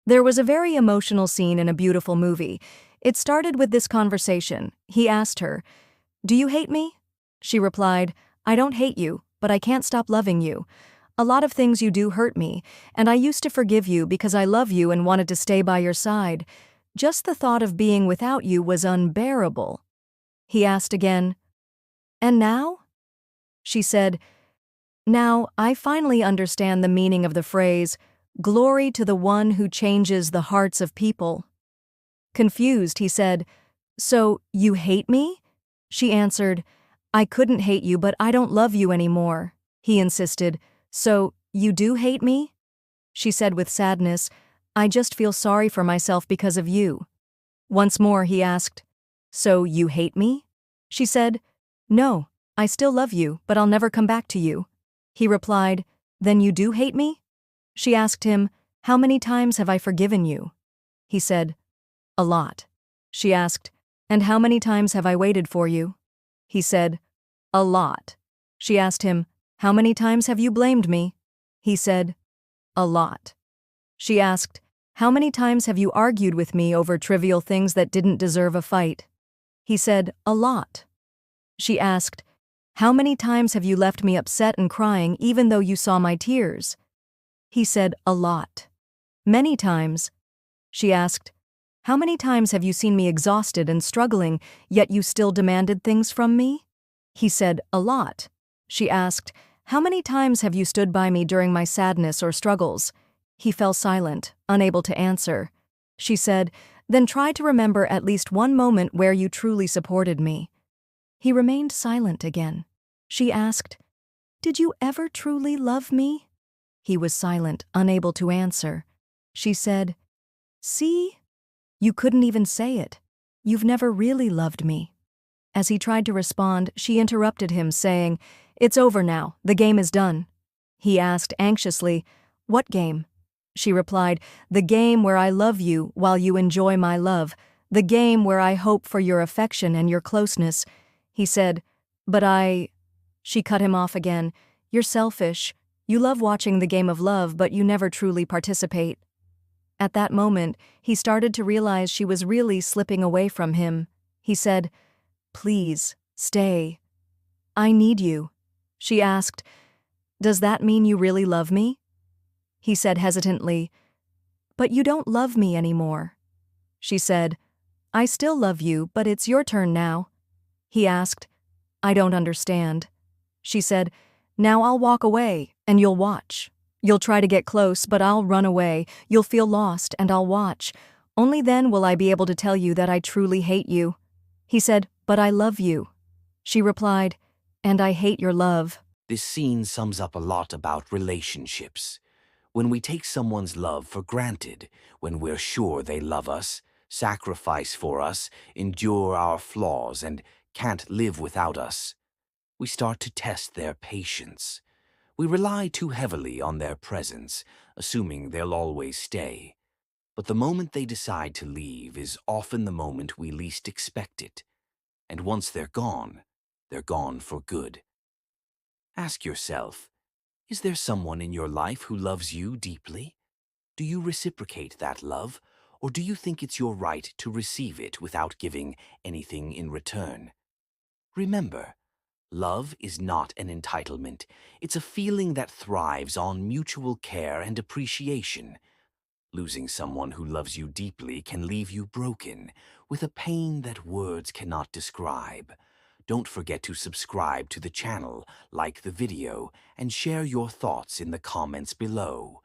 There was a very emotional scene in a beautiful movie. It started with this conversation. He asked her, "Do you hate me?" She replied, "I don't hate you, but I can't stop loving you. A lot of things you do hurt me, and I used to forgive you because I love you and wanted to stay by your side. Just the thought of being without you was unbearable." He asked again, "And now?" She said, "Now I finally understand the meaning of the phrase, 'Glory to the one who changes the hearts of people.'" Confused, he said, "So, you hate me?" She answered, "I couldn't hate you, but I don't love you anymore." He insisted, "So, you do hate me?" She said with sadness, "I just feel sorry for myself because of you." Once more he asked, "So, you hate me?" She said, "No, I still love you, but I'll never come back to you." He replied, "Then you do hate me?" She asked him, "How many times have I forgiven you?" He said, "A lot." She asked, "And how many times have I waited for you?" He said, "A lot." She asked him, "How many times have you blamed me?" He said, "A lot." She asked, "How many times have you argued with me over trivial things that didn't deserve a fight?" He said, "A lot." She asked, "How many times have you left me upset and crying even though you saw my tears?" He said, "A lot." "Many times." She asked, "How many times have you seen me exhausted and struggling, yet you still demanded things from me?" He said, "A lot." She asked, "How many times have you stood by me during my sadness or struggles?" He fell silent, unable to answer. She said, "Then try to remember at least one moment where you truly supported me." He remained silent again. She asked, "Did you ever truly love me?" He was silent, unable to answer. She said, "See? You couldn't even say it. You've never really loved me." As he tried to respond, she interrupted him, saying, "It's over now. The game is done." He asked anxiously, "What game?" She replied, "The game where I love you while you enjoy my love. The game where I hope for your affection and your closeness." He said, "But I—" She cut him off again. "You're selfish. You love watching the game of love, but you never truly participate." At that moment, he started to realize she was really slipping away from him. He said, "Please, stay. I need you." She asked, "Does that mean you really love me?" He said hesitantly, "But you don't love me anymore." She said, "I still love you, but it's your turn now." He asked, "I don't understand." She said, "Now I'll walk away, and you'll watch. You'll try to get close, but I'll run away. You'll feel lost, and I'll watch. Only then will I be able to tell you that I truly hate you." He said, "But I love you." She replied, "And I hate your love." This scene sums up a lot about relationships. When we take someone's love for granted, when we're sure they love us, sacrifice for us, endure our flaws, and can't live without us, we start to test their patience. We rely too heavily on their presence, assuming they'll always stay. But the moment they decide to leave is often the moment we least expect it. And once they're gone for good. Ask yourself, is there someone in your life who loves you deeply? Do you reciprocate that love, or do you think it's your right to receive it without giving anything in return? Remember, love is not an entitlement. It's a feeling that thrives on mutual care and appreciation. Losing someone who loves you deeply can leave you broken, with a pain that words cannot describe. Don't forget to subscribe to the channel, like the video, and share your thoughts in the comments below.